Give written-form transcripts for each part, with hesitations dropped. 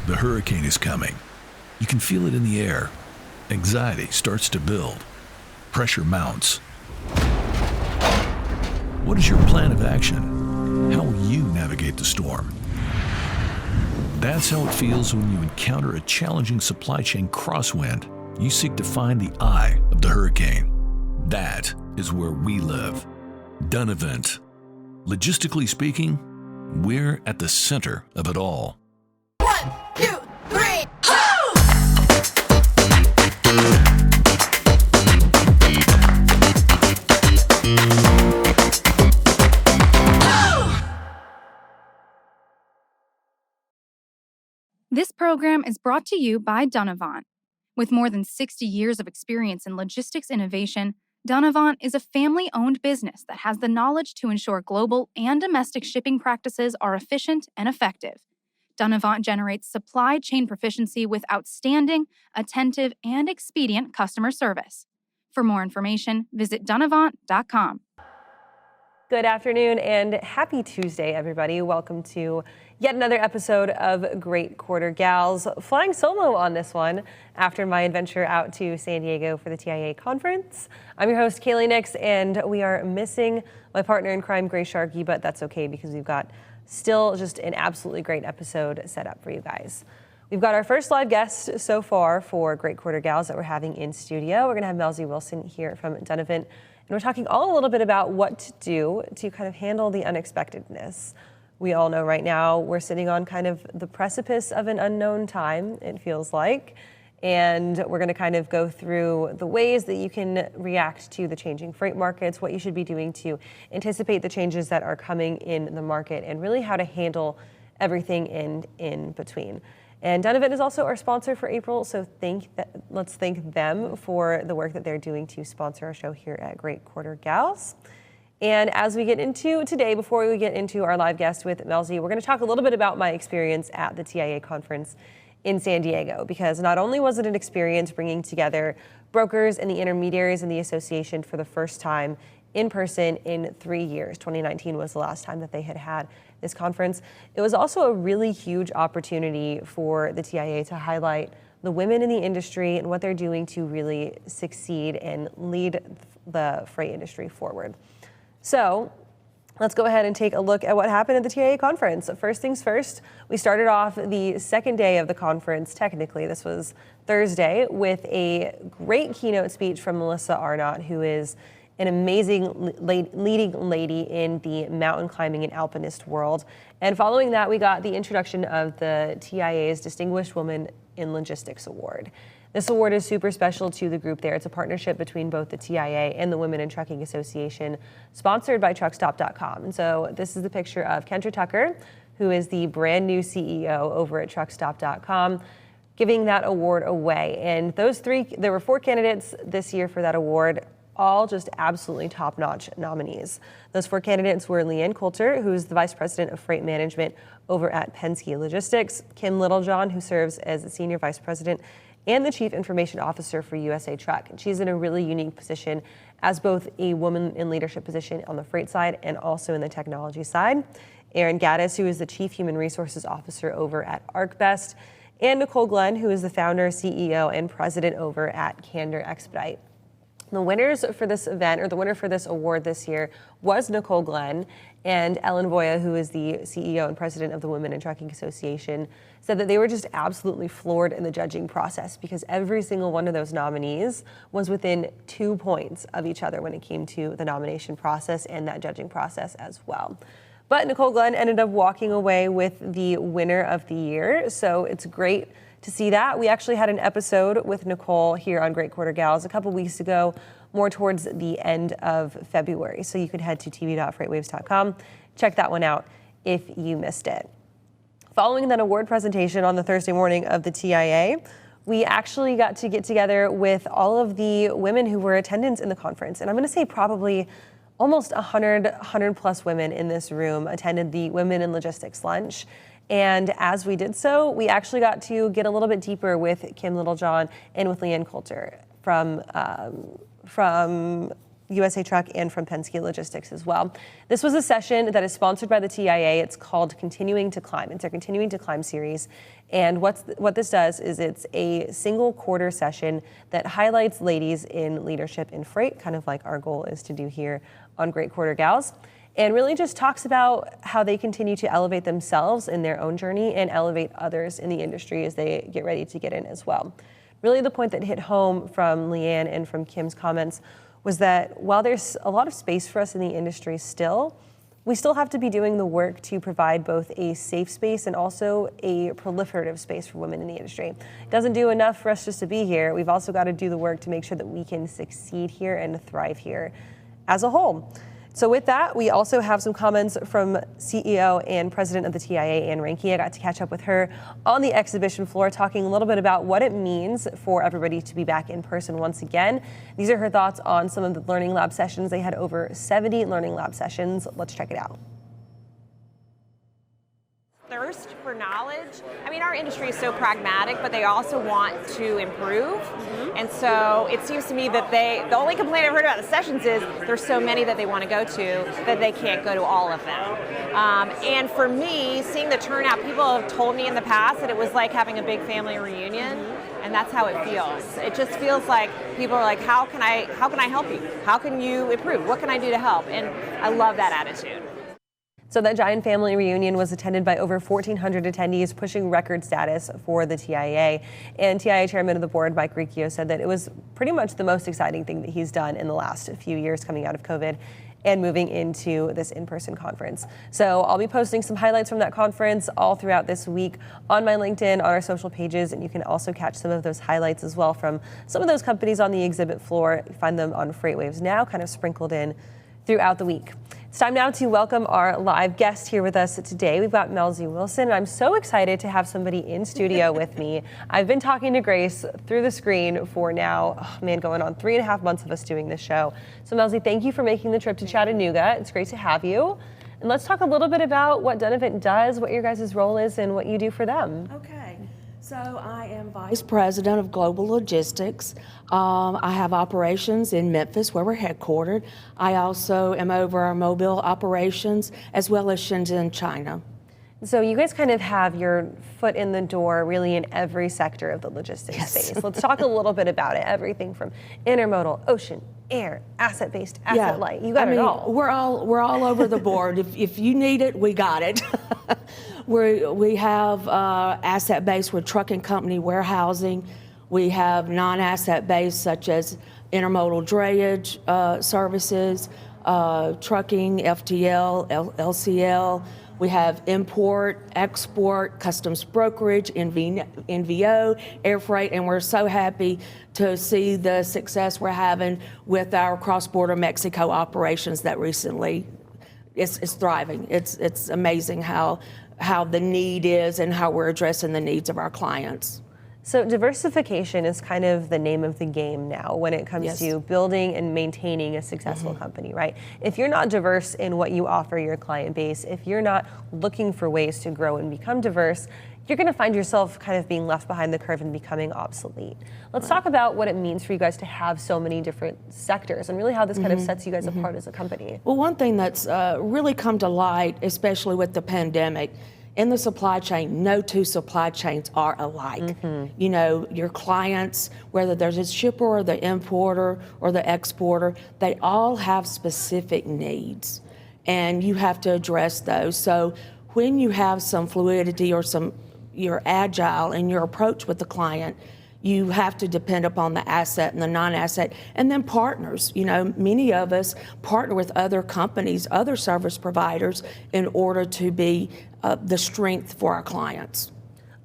The hurricane is coming. You can feel it in the air. Anxiety starts to build. Pressure mounts. What is your plan of action? How will you navigate the storm? That's how it feels when you encounter a challenging supply chain crosswind. You seek to find the eye of the hurricane. That is where we live. Dunavant. Logistically speaking, we're at the center of it all. 1, 2, 3, This program is brought to you by Dunavant. With more than 60 years of experience in logistics innovation, Dunavant is a family-owned business that has the knowledge to ensure global and domestic shipping practices are efficient and effective. Dunavant generates supply chain proficiency with outstanding, attentive, and expedient customer service. For more information, visit Dunavant.com. Good afternoon and happy Tuesday, everybody. Welcome to yet another episode of Great Quarter Gals. Flying solo on this one after my adventure out to San Diego for the TIA conference. I'm your host, Kaylee Nix, and we are missing my partner in crime, Gray Sharky, but that's okay because we've got still just an absolutely great episode set up for you guys. We've got our first live guest so far for Great Quarter Gals that we're having in studio. We're going to have Melzie Wilson here from Dunavant. And we're talking all a little bit about what to do to kind of handle the unexpectedness. We all know right now we're sitting on kind of the precipice of an unknown time, it feels like. And we're going to kind of go through the ways that you can react to the changing freight markets, what you should be doing to anticipate the changes that are coming in the market, and really how to handle everything in between. And Dunavant is also our sponsor for April, so let's thank them for the work that they're doing to sponsor our show here at Great Quarter Gals. And as we get into today, before we get into our live guest with Melzie, we're going to talk a little bit about my experience at the TIA conference in San Diego, because not only was it an experience bringing together brokers and the intermediaries in the association for the first time in person in 3 years. 2019 was the last time that they had this conference. It was also a really huge opportunity for the TIA to highlight the women in the industry and what they're doing to really succeed and lead the freight industry forward. So let's go ahead and take a look at what happened at the TIA conference. First things first, we started off the second day of the conference. Technically, this was Thursday, with a great keynote speech from Melissa Arnott, who is an amazing leading lady in the mountain climbing and alpinist world. And following that, we got the introduction of the TIA's Distinguished Woman in Logistics Award. This award is super special to the group there. It's a partnership between both the TIA and the Women in Trucking Association, sponsored by truckstop.com. And so this is the picture of Kendra Tucker, who is the brand new CEO over at truckstop.com, giving that award away. And there were 4 candidates this year for that award, all just absolutely top-notch nominees. Those 4 candidates were Leanne Coulter, who's the Vice President of Freight Management over at Penske Logistics, Kim Littlejohn, who serves as the Senior Vice President and the Chief Information Officer for USA Truck. And she's in a really unique position as both a woman in leadership position on the freight side and also in the technology side. Erin Gaddis, who is the Chief Human Resources Officer over at ArcBest, and Nicole Glenn, who is the founder, CEO, and president over at Candor Expedite. The winners for this event, or the winner for this award this year, was Nicole Glenn. And Ellen Voya, who is the CEO and president of the Women in Trucking Association, said that they were just absolutely floored in the judging process, because every single one of those nominees was within 2 points of each other when it came to the nomination process and that judging process as well. But Nicole Glenn ended up walking away with the winner of the year, so it's great to see that. We actually had an episode with Nicole here on Great Quarter Gals a couple weeks ago, more towards the end of February. So you could head to tv.freightwaves.com, check that one out if you missed it. Following that award presentation on the Thursday morning of the TIA, we actually got to get together with all of the women who were attendants in the conference. And I'm going to say probably almost 100 plus women in this room attended the Women in Logistics lunch. And as we did so, we actually got to get a little bit deeper with Kim Littlejohn and with Leanne Coulter from USA Truck and from Penske Logistics as well. This was a session that is sponsored by the TIA. It's called Continuing to Climb. It's our Continuing to Climb series. And what this does is it's a single quarter session that highlights ladies in leadership in freight, kind of like our goal is to do here on Great Quarter Gals, and really just talks about how they continue to elevate themselves in their own journey and elevate others in the industry as they get ready to get in as well. Really the point that hit home from Leanne and from Kim's comments was that while there's a lot of space for us in the industry still, we still have to be doing the work to provide both a safe space and also a proliferative space for women in the industry. It doesn't do enough for us just to be here. We've also got to do the work to make sure that we can succeed here and thrive here as a whole. So with that, we also have some comments from CEO and President of the TIA, Ann Reinke. I got to catch up with her on the exhibition floor, talking a little bit about what it means for everybody to be back in person once again. These are her thoughts on some of the Learning Lab sessions. They had over 70 Learning Lab sessions. Let's check it out. Thirst for knowledge. I mean, our industry is so pragmatic, but they also want to improve. And so it seems to me that the only complaint I've heard about the sessions is there's so many that they want to go to that they can't go to all of them. And for me, seeing the turnout, people have told me in the past that it was like having a big family reunion. And that's how it feels. It just feels like people are like, how can I help you? How can you improve? What can I do to help? And I love that attitude. So that giant family reunion was attended by over 1,400 attendees, pushing record status for the TIA. And TIA Chairman of the Board, Mike Riccio, said that it was pretty much the most exciting thing that he's done in the last few years coming out of COVID and moving into this in-person conference. So I'll be posting some highlights from that conference all throughout this week on my LinkedIn, on our social pages, and you can also catch some of those highlights as well from some of those companies on the exhibit floor. You find them on FreightWaves Now, kind of sprinkled in throughout the week. It's time now to welcome our live guest here with us today. We've got Melzie Wilson, and I'm so excited to have somebody in studio with me. I've been talking to Grace through the screen for now, going on 3.5 months of us doing this show. So Melzie, thank you for making the trip to Chattanooga. It's great to have you. And let's talk a little bit about what Dunavant does, what your guys' role is, and what you do for them. Okay. So I am Vice President of Global Logistics. I have operations in Memphis, where we're headquartered. I also am over our mobile operations, as well as Shenzhen, China. So you guys kind of have your foot in the door really in every sector of the logistics space. Let's talk a little bit about it. Everything from intermodal, ocean, air, asset-based, asset-light. You got it all. We're all over the board. If you need it, we got it. We have asset-based with trucking company warehousing. We have non-asset-based such as intermodal drayage services, trucking, FTL, LCL. We have import, export, customs brokerage, NVO, air freight, and we're so happy to see the success we're having with our cross-border Mexico operations that recently is thriving. It's amazing how the need is and how we're addressing the needs of our clients. So diversification is kind of the name of the game now when it comes to building and maintaining a successful company, right? If you're not diverse in what you offer your client base, if you're not looking for ways to grow and become diverse, you're going to find yourself kind of being left behind the curve and becoming obsolete. Let's talk about what it means for you guys to have so many different sectors and really how this kind of sets you guys apart as a company. Well, one thing that's really come to light, especially with the pandemic, in the supply chain, no two supply chains are alike. You know, your clients, whether there's a shipper or the importer or the exporter, they all have specific needs, and you have to address those. So when you have some fluidity or you're agile in your approach with the client, you have to depend upon the asset and the non-asset, and then partners. You know, many of us partner with other companies, other service providers, in order to be the strength for our clients.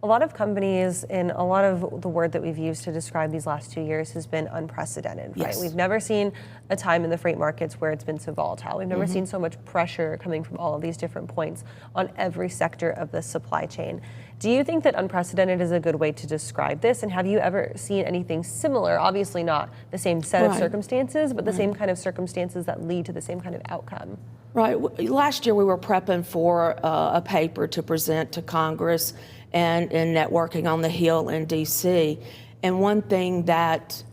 A lot of companies, and a lot of the word that we've used to describe these last 2 years has been unprecedented, right? We've never seen a time in the freight markets where it's been so volatile. We've never seen so much pressure coming from all of these different points on every sector of the supply chain. Do you think that unprecedented is a good way to describe this? And have you ever seen anything similar? Obviously not the same set of circumstances, but the same kind of circumstances that lead to the same kind of outcome. Right. Last year we were prepping for a paper to present to Congress and networking on the Hill in D.C. And one thing that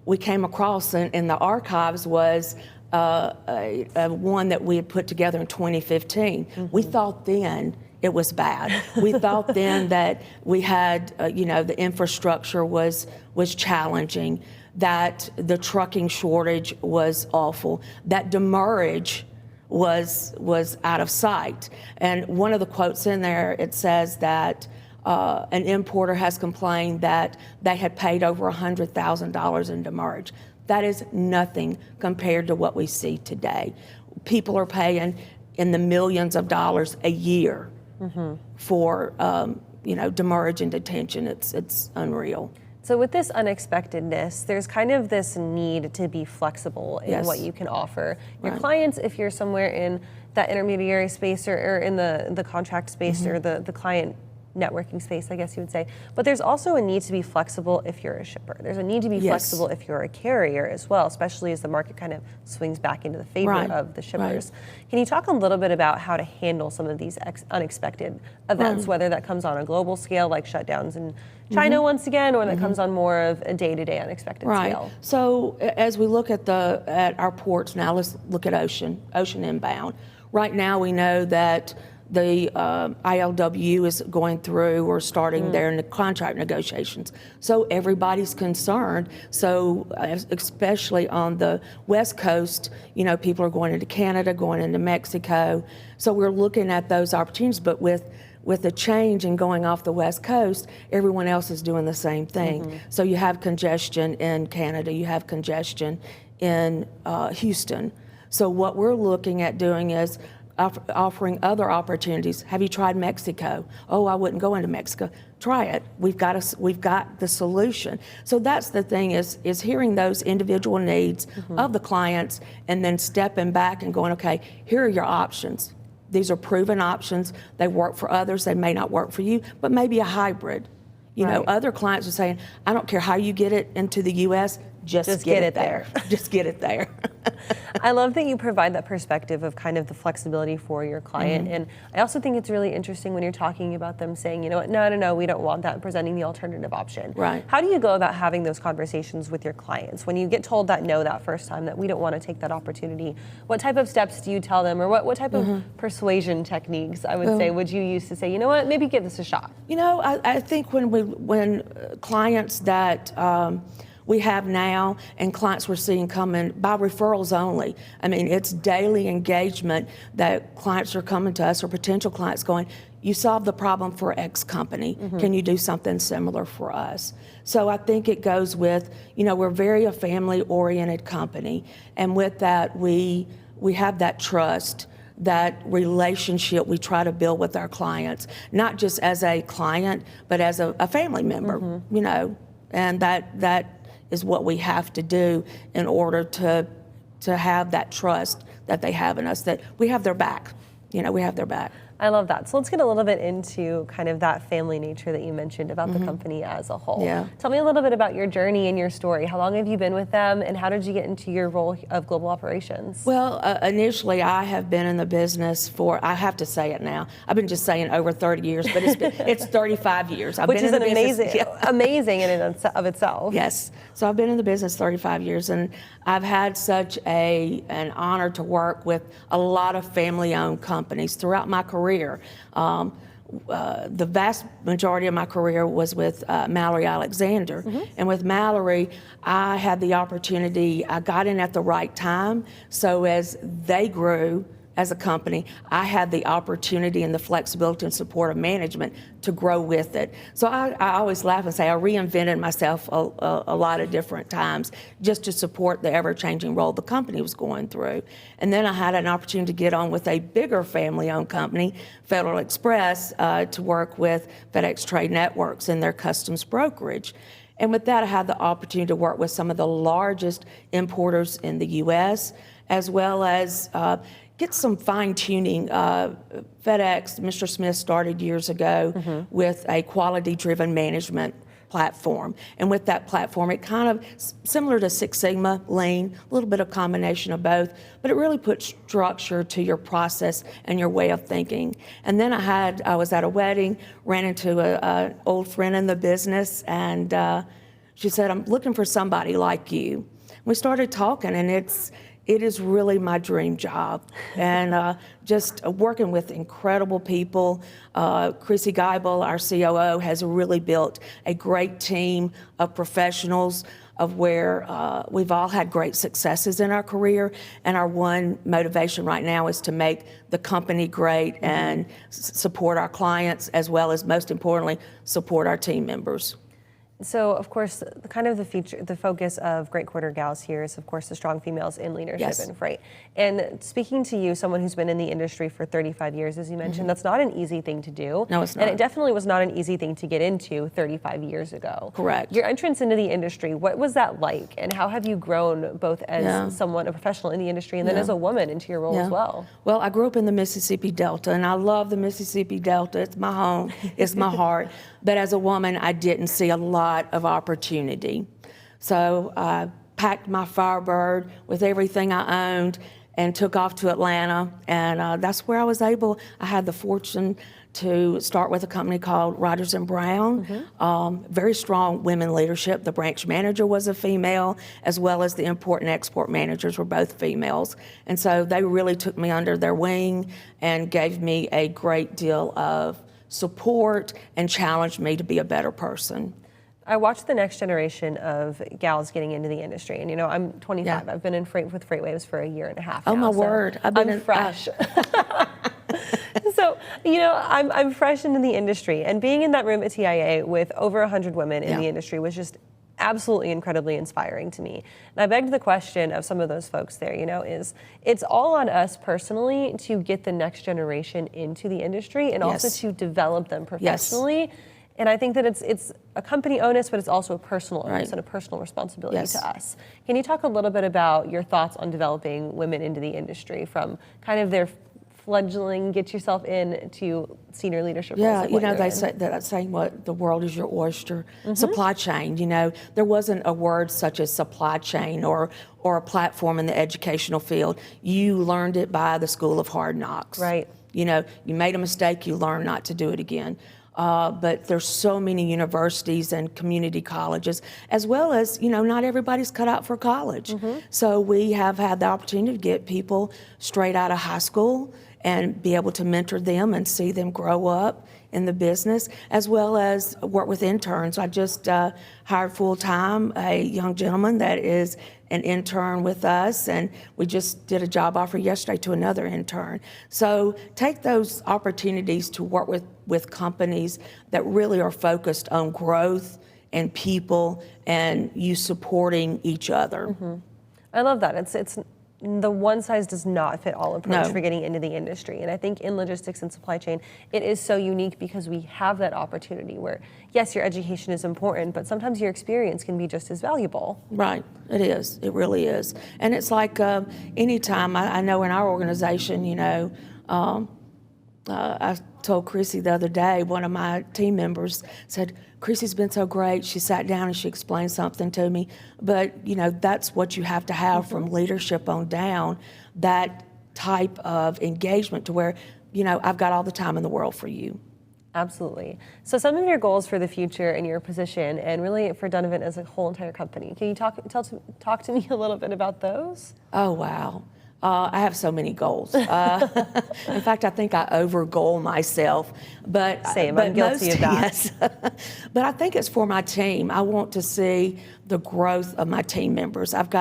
we came across in the archives was one that we had put together in 2015. We thought then it was bad. We thought then that we had, the infrastructure was challenging, that the trucking shortage was awful, that demurrage was out of sight. And one of the quotes in there, it says that an importer has complained that they had paid over $100,000 in demurrage. That is nothing compared to what we see today. People are paying in the millions of dollars a year for demurrage and detention. It's unreal. So with this unexpectedness, there's kind of this need to be flexible in Yes. what you can offer your Right. clients if you're somewhere in that intermediary space or in the contract space or the client networking space, I guess you would say. But there's also a need to be flexible if you're a shipper. There's a need to be Yes. flexible if you're a carrier as well, especially as the market kind of swings back into the favor Right. of the shippers. Right. Can you talk a little bit about how to handle some of these unexpected events, whether that comes on a global scale like shutdowns in China once again, or that comes on more of a day-to-day unexpected Right. scale? So as we look at our ports now, let's look at ocean inbound. Right now we know that the ILWU is going through or starting their contract negotiations. So everybody's concerned. So especially on the West Coast, people are going into Canada, going into Mexico. So we're looking at those opportunities, but with the change and going off the West Coast, everyone else is doing the same thing. So you have congestion in Canada, you have congestion in Houston. So what we're looking at doing is offering other opportunities. Have you tried Mexico? Oh, I wouldn't go into Mexico. Try it. We've got the solution. So that's the thing is hearing those individual needs of the clients and then stepping back and going, okay, here are your options. These are proven options. They work for others. They may not work for you, but maybe a hybrid. Right. Other clients are saying, I don't care how you get it into the U.S., just get it there. Just get it there. I love that you provide that perspective of kind of the flexibility for your client. And I also think it's really interesting when you're talking about them saying, you know what, no, we don't want that, and presenting the alternative option. Right. How do you go about having those conversations with your clients? When you get told that no that first time, that we don't want to take that opportunity, what type of steps do you tell them, or what type of persuasion techniques, I would say, would you use to say, you know what, maybe give this a shot? I think when clients that we have now and clients we're seeing come in by referrals only. I mean, it's daily engagement that clients are coming to us or potential clients going, you solved the problem for X company. Can you do something similar for us? So I think it goes with, we're very a family-oriented company. And with that, we have that trust, that relationship we try to build with our clients, not just as a client, but as a family member, and that is what we have to do in order to have that trust that they have in us, that we have their back. We have their back. I love that. So let's get a little bit into kind of that family nature that you mentioned about the company as a whole. Yeah. Tell me a little bit about your journey and your story. How long have you been with them, and how did you get into your role of global operations? Well, initially I have been in the business for, I have to say it now, I've been just saying over 30 years, but it's 35 years. I've Which been is in the amazing, business, amazing in and of itself. Yes. So I've been in the business 35 years, and I've had such an honor to work with a lot of family-owned companies throughout my career. The vast majority of my career was with Mallory Alexander. And with Mallory, I had the opportunity, I got in at the right time. So as they grew as a company, I had the opportunity and the flexibility and support of management to grow with it. So I always laugh and say I reinvented myself a lot of different times just to support the ever-changing role the company was going through. And then I had an opportunity to get on with a bigger family-owned company, Federal Express, to work with FedEx Trade Networks in their customs brokerage. And with that, I had the opportunity to work with some of the largest importers in the U.S., as well as get some fine-tuning. FedEx, Mr. Smith started years ago with a quality-driven management platform. And with that platform, it kind of, similar to Six Sigma, Lean, a little bit of combination of both, but it really put structure to your process and your way of thinking. And then I was at a wedding, ran into an old friend in the business, and she said, I'm looking for somebody like you. We started talking, and it is really my dream job. And just working with incredible people. Chrissy Geibel, our COO, has really built a great team of professionals of where we've all had great successes in our career. And our one motivation right now is to make the company great and support our clients, as well as, most importantly, support our team members. So, of course, kind of the focus of Great Quarter Gals here is, of course, the strong females in leadership and freight. And speaking to you, someone who's been in the industry for 35 years, as you mentioned, that's not an easy thing to do. No, it's not. And it definitely was not an easy thing to get into 35 years ago. Correct. Your entrance into the industry, what was that like? And how have you grown both as someone, a professional in the industry, and then as a woman into your role as well? Well, I grew up in the Mississippi Delta, and I love the Mississippi Delta. It's my home, it's my heart. But as a woman, I didn't see a lot of opportunity. So I packed my Firebird with everything I owned and took off to Atlanta. And that's where I had the fortune to start with a company called Rogers & Brown. Very strong women leadership. The branch manager was a female, as well as the import and export managers were both females. And so they really took me under their wing and gave me a great deal of support and challenged me to be a better person. I watched the next generation of gals getting into the industry, and I'm 25. I've been in with FreightWaves for a year and a half now. Oh my word! I'm fresh. So I'm fresh into the industry, and being in that room at TIA with over 100 women in the industry was just absolutely incredibly inspiring to me. And I begged the question of some of those folks there, is it's all on us personally to get the next generation into the industry and also to develop them professionally. And I think that it's a company onus, but it's also a personal onus and a personal responsibility to us. Can you talk a little bit about your thoughts on developing women into the industry from kind of their fledgling, get yourself in to senior leadership roles? Yeah, they say that saying, what, the world is your oyster. Supply chain, there wasn't a word such as supply chain or a platform in the educational field. You learned it by the school of hard knocks. Right. You made a mistake, you learn not to do it again. But there's so many universities and community colleges, as well as, not everybody's cut out for college. So we have had the opportunity to get people straight out of high school and be able to mentor them and see them grow up in the business, as well as work with interns. I just hired full-time a young gentleman that is an intern with us, and we just did a job offer yesterday to another intern. So take those opportunities to work with companies that really are focused on growth and people and you supporting each other. I love that. It's the one size does not fit all approach for getting into the industry. And I think in logistics and supply chain, it is so unique because we have that opportunity where, yes, your education is important, but sometimes your experience can be just as valuable. Right, it is. It really is. And it's like anytime, I know in our organization, I told Chrissy the other day, one of my team members said, Chrissy's been so great. She sat down and she explained something to me. But, that's what you have to have from leadership on down, that type of engagement to where, I've got all the time in the world for you. Absolutely. So some of your goals for the future in your position and really for Dunavant as a whole entire company, can you talk to me a little bit about those? Oh, wow. I have so many goals. In fact, I think I over-goal myself. But I'm guilty of that. Yes. But I think it's for my team. I want to see the growth of my team members. I've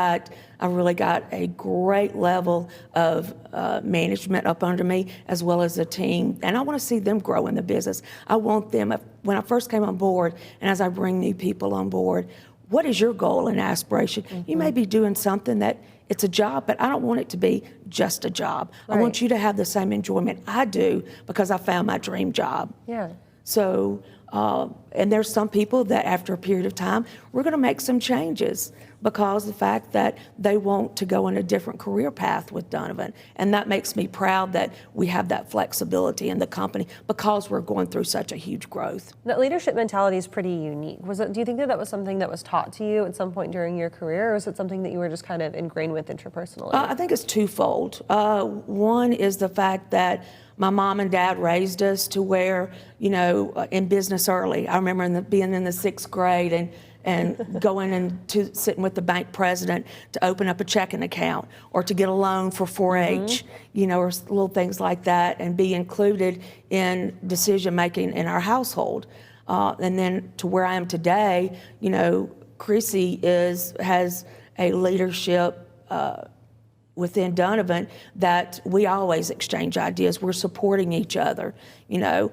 really got a great level of management up under me, as well as a team, and I want to see them grow in the business. I want them, when I first came on board, and as I bring new people on board, what is your goal and aspiration? You may be doing something that it's a job, but I don't want it to be just a job. Right. I want you to have the same enjoyment I do because I found my dream job. Yeah. So, and there's some people that after a period of time, we're going to make some changes because of the fact that they want to go in a different career path with Dunavant. And that makes me proud that we have that flexibility in the company because we're going through such a huge growth. That leadership mentality is pretty unique. Do you think that was something that was taught to you at some point during your career, or is it something that you were just kind of ingrained with interpersonally? I think it's twofold. One is the fact that my mom and dad raised us to where, in business early. I remember being in the 6th grade and going and to sitting with the bank president to open up a checking account or to get a loan for 4-H, you know, or little things like that, and be included in decision making in our household. And then to where I am today, you know, Chrissy has a leadership within Dunavant that we always exchange ideas. We're supporting each other. You know,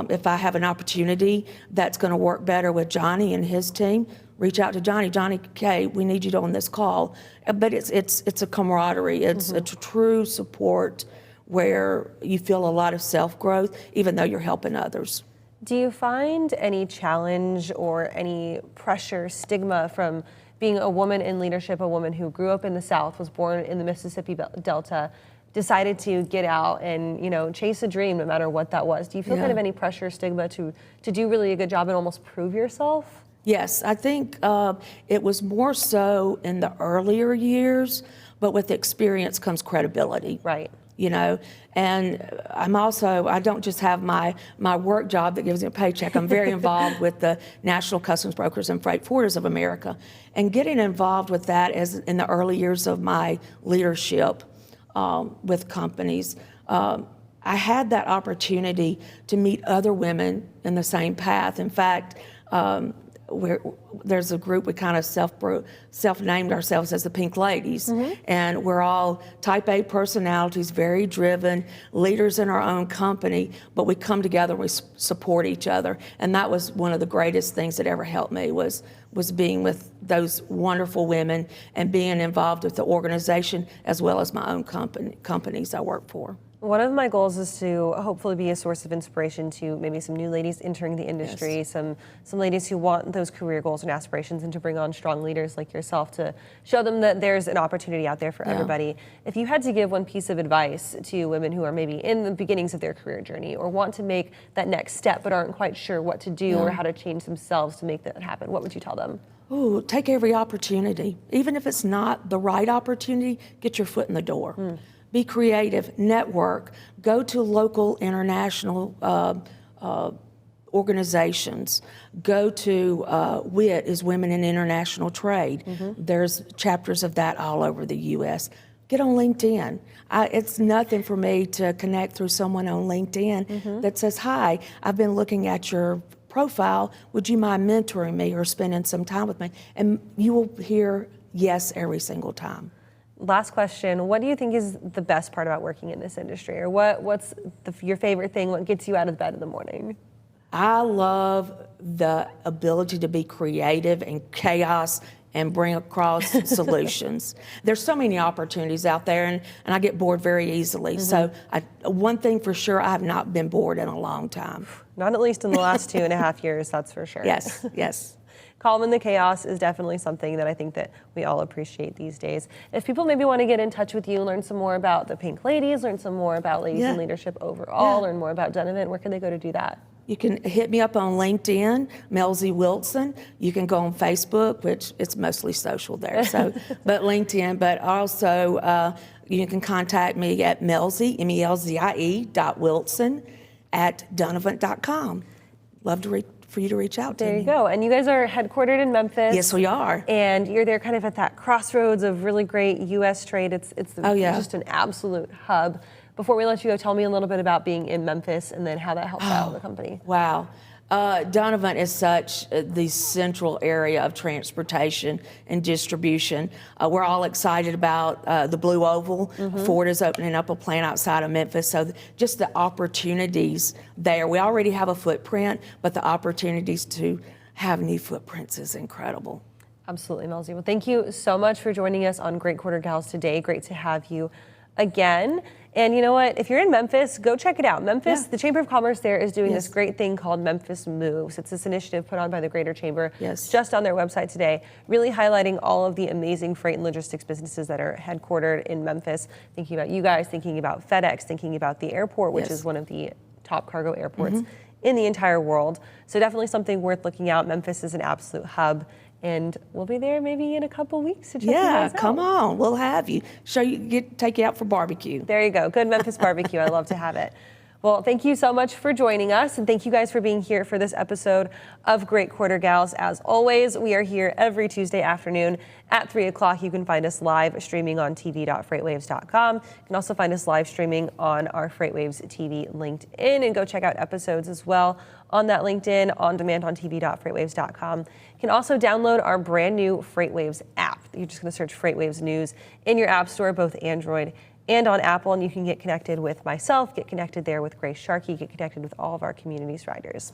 if I have an opportunity that's going to work better with Johnny and his team, reach out to Johnny. Johnny, Kay, we need you on this call. But it's a camaraderie. It's a true support where you feel a lot of self-growth, even though you're helping others. Do you find any challenge or any pressure, stigma from being a woman in leadership, a woman who grew up in the South, was born in the Mississippi Delta, decided to get out and, you know, chase a dream no matter what that was? Do you feel kind of any pressure, stigma to do really a good job and almost prove yourself? Yes, I think it was more so in the earlier years, but with experience comes credibility. Right. You know, and I don't just have my work job that gives me a paycheck. I'm very involved with the National Customs Brokers and Freight Forwarders of America. And getting involved with that as in the early years of my leadership with companies, I had that opportunity to meet other women in the same path. In fact, there's a group, we kind of self-named ourselves as the Pink Ladies, and we're all type A personalities, very driven, leaders in our own company, but we come together and we support each other. And that was one of the greatest things that ever helped me was being with those wonderful women and being involved with the organization as well as my own companies I work for. One of my goals is to hopefully be a source of inspiration to maybe some new ladies entering the industry, some ladies who want those career goals and aspirations, and to bring on strong leaders like yourself to show them that there's an opportunity out there for everybody. If you had to give one piece of advice to women who are maybe in the beginnings of their career journey or want to make that next step but aren't quite sure what to do or how to change themselves to make that happen, what would you tell them? Ooh, take every opportunity. Even if it's not the right opportunity, get your foot in the door. Be creative, network, go to local international organizations, go to WIT is Women in International Trade. There's chapters of that all over the U.S. Get on LinkedIn. It's nothing for me to connect through someone on LinkedIn that says, hi, I've been looking at your profile, would you mind mentoring me or spending some time with me? And you will hear yes every single time. Last question, what do you think is the best part about working in this industry? Or what's your favorite thing, what gets you out of bed in the morning? I love the ability to be creative in chaos and bring across solutions. There's so many opportunities out there, and I get bored very easily. So one thing for sure, I have not been bored in a long time. Not at least in the last 2.5 years, that's for sure. Yes, yes. Calm in the chaos is definitely something that I think that we all appreciate these days. If people maybe want to get in touch with you, learn some more about the Pink Ladies, learn some more about Ladies in Leadership overall, learn more about Dunavant, where can they go to do that? You can hit me up on LinkedIn, Melzie Wilson. You can go on Facebook, which it's mostly social there, so but LinkedIn. But also you can contact me at Melzie, melzie.wilson@dunavant.com. Love to for you to reach out to me. There you go. And you guys are headquartered in Memphis. Yes, we are. And you're there kind of at that crossroads of really great U.S. trade. It's just an absolute hub. Before we let you go, tell me a little bit about being in Memphis and then how that helps out the company. Wow. Dunavant is such the central area of transportation and distribution. We're all excited about the Blue Oval. Ford is opening up a plant outside of Memphis. So just the opportunities there. We already have a footprint, but the opportunities to have new footprints is incredible. Absolutely, Melzie. Well, thank you so much for joining us on Great Quarter Gals today. Great to have you again. And you know what? If you're in Memphis, go check it out. Memphis, the Chamber of Commerce there is doing this great thing called Memphis Moves. It's this initiative put on by the Greater Chamber just on their website today, really highlighting all of the amazing freight and logistics businesses that are headquartered in Memphis, thinking about you guys, thinking about FedEx, thinking about the airport, which is one of the top cargo airports in the entire world. So definitely something worth looking out. Memphis is an absolute hub. And we'll be there maybe in a couple weeks to check you guys out. Come on, we'll have you. Take you out for barbecue. There you go, good Memphis barbecue. I love to have it. Well, thank you so much for joining us, and thank you guys for being here for this episode of Great Quarter Gals. As always, we are here every Tuesday afternoon at 3 o'clock. You can find us live streaming on tv.freightwaves.com. You can also find us live streaming on our FreightWaves TV LinkedIn, and go check out episodes as well on that LinkedIn, on demand on tv.freightwaves.com. You can also download our brand new FreightWaves app. You're just going to search FreightWaves News in your app store, both Android and on Apple, and you can get connected with myself, get connected there with Grace Sharkey, get connected with all of our community's riders.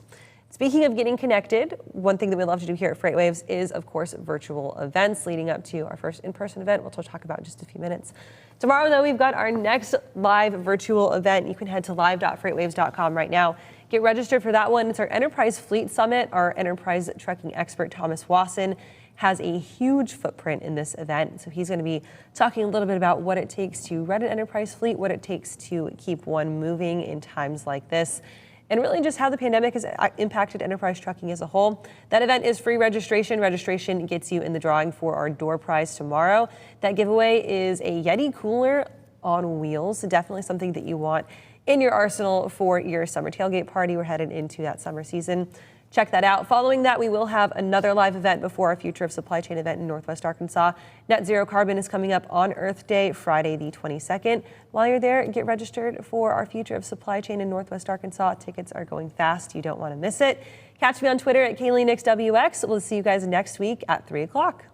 Speaking of getting connected, one thing that we love to do here at FreightWaves is, of course, virtual events leading up to our first in-person event, which we'll talk about in just a few minutes. Tomorrow, though, we've got our next live virtual event. You can head to live.freightwaves.com right now. Get registered for that one. It's our Enterprise Fleet Summit. Our enterprise trucking expert, Thomas Wasson, has a huge footprint in this event. So he's going to be talking a little bit about what it takes to run an enterprise fleet, what it takes to keep one moving in times like this, and really just how the pandemic has impacted enterprise trucking as a whole. That event is free registration. Registration gets you in the drawing for our door prize tomorrow. That giveaway is a Yeti cooler on wheels. So definitely something that you want in your arsenal for your summer tailgate party. We're headed into that summer season. Check that out. Following that, we will have another live event before our Future of Supply Chain event in Northwest Arkansas. Net Zero Carbon is coming up on Earth Day, Friday the 22nd. While you're there, get registered for our Future of Supply Chain in Northwest Arkansas. Tickets are going fast. You don't want to miss it. Catch me on Twitter at Kaylee Nix WX. We'll see you guys next week at 3 o'clock.